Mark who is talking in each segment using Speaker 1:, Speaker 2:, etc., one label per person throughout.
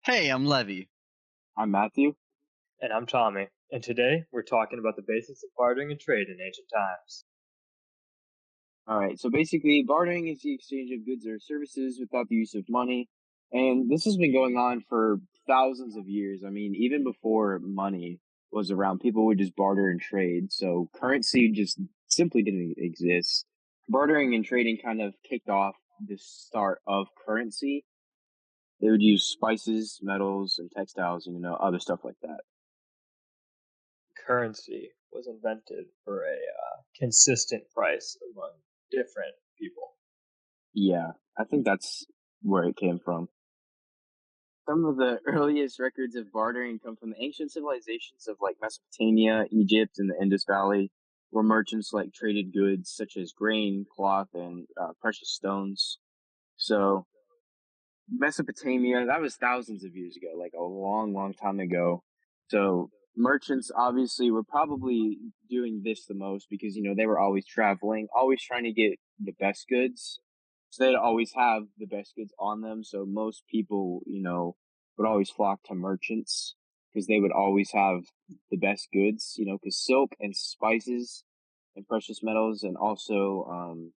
Speaker 1: Hey, I'm Levy.
Speaker 2: I'm Matthew.
Speaker 3: And I'm Tommy, and today we're talking about the basics of bartering and trade in ancient times.
Speaker 2: All right, so basically, bartering is the exchange of goods or services without the use of money. And this has been going on for thousands of years. I mean, even before money was around, people would just barter and trade. So currency just simply didn't exist. Bartering and trading kind of kicked off the start of currency. They would use spices, metals, and textiles, and other stuff like that.
Speaker 3: Currency was invented for a consistent price among different people.
Speaker 2: Yeah, I think that's where it came from. Some of the earliest records of bartering come from the ancient civilizations of like Mesopotamia, Egypt, and the Indus Valley, where merchants like traded goods such as grain, cloth, and precious stones. So Mesopotamia, that was thousands of years ago, like a long, long time ago. So merchants obviously were probably doing this the most because they were always traveling, always trying to get the best goods. So they'd always have the best goods on them. So most people, would always flock to merchants because they would always have the best goods, because silk and spices and precious metals and also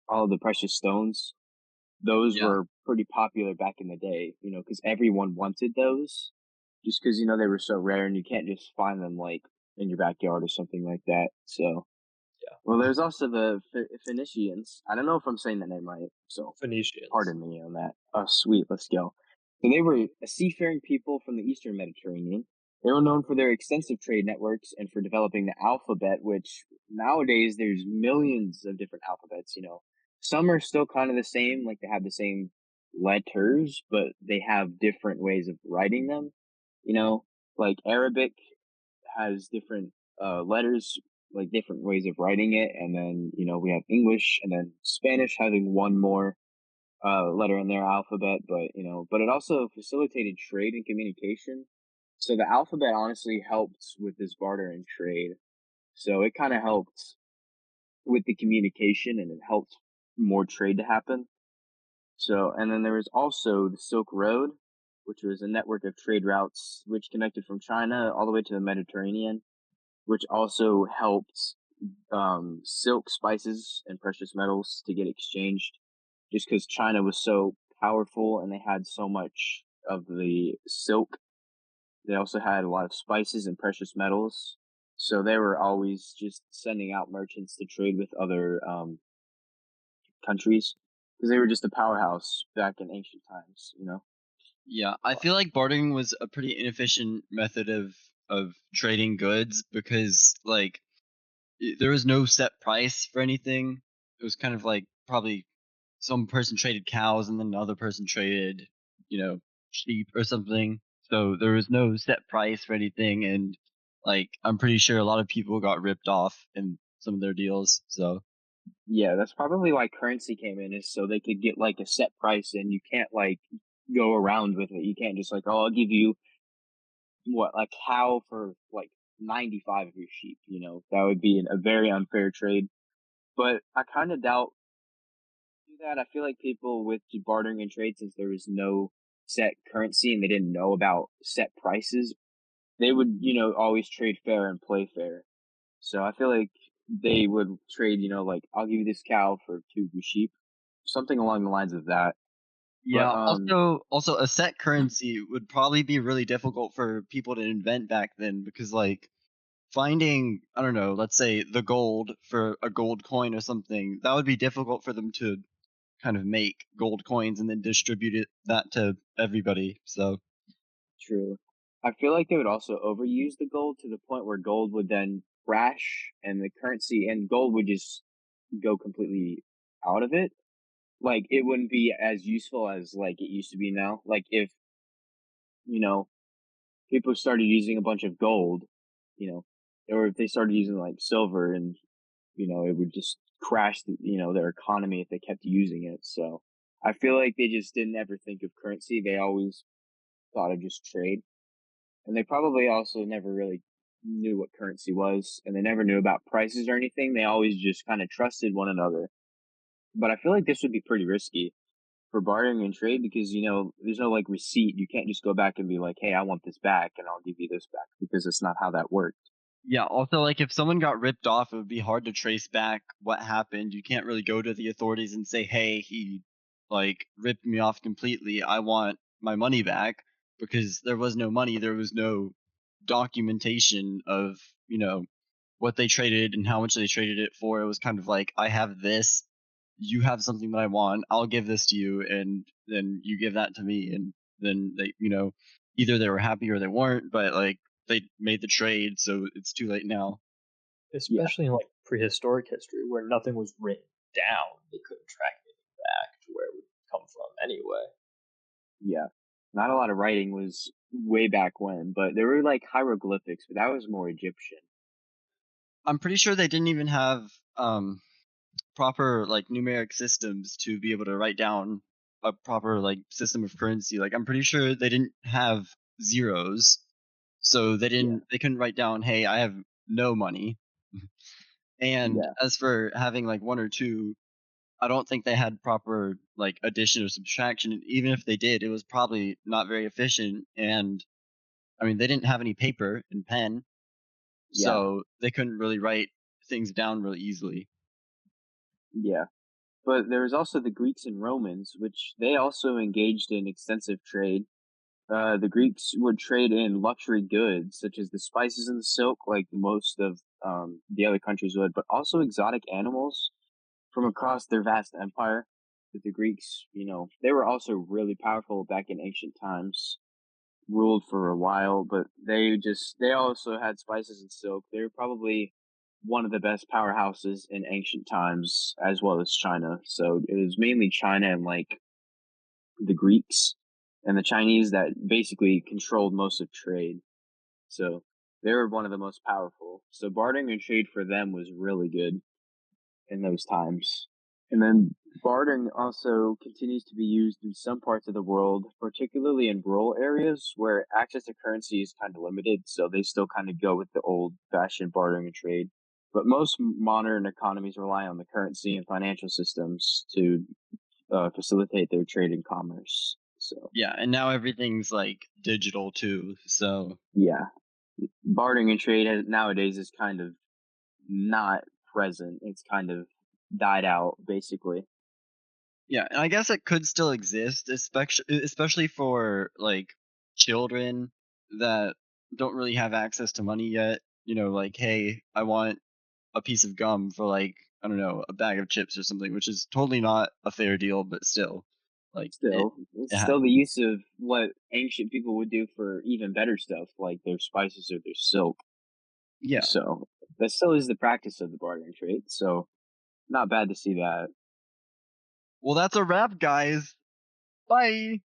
Speaker 2: all of the precious stones, those
Speaker 1: Yeah.
Speaker 2: were pretty popular back in the day, because everyone wanted those just because, they were so rare and you can't just find them like in your backyard or something like that. So,
Speaker 3: Yeah,
Speaker 2: well, there's also the Phoenicians. I don't know if I'm saying that name right, so
Speaker 3: Phoenicians.
Speaker 2: pardon me on that. Oh, sweet. Let's go. So they were a seafaring people from the Eastern Mediterranean. They were known for their extensive trade networks and for developing the alphabet, which nowadays there's millions of different alphabets. Some are still kind of the same, like they have the same letters, but they have different ways of writing them. You know, like Arabic has different letters, like different ways of writing it, and then we have English, and then Spanish having one more letter in their alphabet, but it also facilitated trade and communication. So the alphabet honestly helped with this barter and trade. So it kind of helped with the communication and it helped more trade to happen. So, and then there was also the Silk Road, which was a network of trade routes which connected from China all the way to the Mediterranean, which also helped silk, spices, and precious metals to get exchanged just because China was so powerful and they had so much of the silk. They also had a lot of spices and precious metals. So they were always just sending out merchants to trade with other countries because they were just a powerhouse back in ancient times.
Speaker 1: Yeah, I feel like bartering was a pretty inefficient method of trading goods because there was no set price for anything. It was kind of like probably some person traded cows and then another person traded, sheep or something. So there was no set price for anything, and I'm pretty sure a lot of people got ripped off in some of their deals. So
Speaker 2: Yeah, that's probably why currency came in, is so they could get like a set price and you can't like go around with it. You can't just like, oh, I'll give you what, a cow for like 95 of your sheep, that would be a very unfair trade. But I kind of doubt do that. I feel like people with bartering and trade, since there was no set currency and they didn't know about set prices, they would, always trade fair and play fair. So I feel like they would trade, like I'll give you this cow for two of your sheep, something along the lines of that. But
Speaker 1: yeah, also a set currency would probably be really difficult for people to invent back then because finding, I don't know, let's say the gold for a gold coin or something, that would be difficult for them to kind of make gold coins and then distribute that to everybody. So
Speaker 2: true. I feel like they would also overuse the gold to the point where gold would then crash and the currency and gold would just go completely out of it. Like it wouldn't be as useful as like it used to be now. Like if, you know, people started using a bunch of gold, you know, or if they started using like silver and, it would just crash, their economy if they kept using it. So I feel like they just didn't ever think of currency. They always thought of just trade. And they probably also never really knew what currency was and they never knew about prices or anything. They always just kind of trusted one another. But I feel like this would be pretty risky for bartering and trade because there's no like receipt. You can't just go back and be like, "Hey, I want this back, and I'll give you this back," because it's not how that worked.
Speaker 1: Yeah, also, like, if someone got ripped off, it would be hard to trace back what happened. You can't really go to the authorities and say, "Hey, he, like, ripped me off completely. I want my money back," because there was no money. There was no documentation of, you know, what they traded and how much they traded it for. It was kind of like, "I have this, you have something that I want. I'll give this to you, and then you give that to me." And then they, either they were happy or they weren't, but, like, they made the trade, so it's too late now.
Speaker 2: Yeah,
Speaker 3: Especially in like prehistoric history where nothing was written down, they couldn't track anything back to where it would come from anyway.
Speaker 2: yeah. Not a lot of writing was way back when, but there were like hieroglyphics, but that was more Egyptian.
Speaker 1: I'm pretty sure they didn't even have proper, like, numeric systems to be able to write down a proper, like, system of currency. Like, I'm pretty sure they didn't have zeros, so
Speaker 2: Yeah,
Speaker 1: they couldn't write down, "Hey, I have no money." And
Speaker 2: yeah,
Speaker 1: as for having, like, one or two, I don't think they had proper, like, addition or subtraction. And even if they did, it was probably not very efficient. And I mean, they didn't have any paper and pen,
Speaker 2: yeah,
Speaker 1: so they couldn't really write things down really easily.
Speaker 2: yeah. But there was also the Greeks and Romans, which they also engaged in extensive trade. The Greeks would trade in luxury goods such as the spices and the silk, like most of the other countries would, but also exotic animals from across their vast empire. But the Greeks, they were also really powerful back in ancient times, ruled for a while, but they also had spices and silk. They were probably one of the best powerhouses in ancient times, as well as China. So it was mainly China and like the Greeks and the Chinese that basically controlled most of trade. So they were one of the most powerful. So bartering and trade for them was really good in those times. And then bartering also continues to be used in some parts of the world, particularly in rural areas where access to currency is kind of limited. So they still kind of go with the old fashioned bartering and trade. But most modern economies rely on the currency and financial systems to facilitate their trade and commerce. So,
Speaker 1: Yeah, and now everything's, like, digital too, so
Speaker 2: yeah, bartering and trade nowadays is kind of not present. It's kind of died out, basically.
Speaker 1: yeah. And I guess it could still exist, especially for, like, children that don't really have access to money yet. Like, "Hey, I want a piece of gum for, like, I don't know, a bag of chips or something," which is totally not a fair deal, but still, like, it
Speaker 2: Still, it's
Speaker 1: it
Speaker 2: still the
Speaker 1: happens.
Speaker 2: use of what ancient people would do for even better stuff, like their spices or their silk.
Speaker 1: Yeah.
Speaker 2: So that still is the practice of the bartering trade. So not bad to see that.
Speaker 1: Well, that's a wrap, guys. Bye.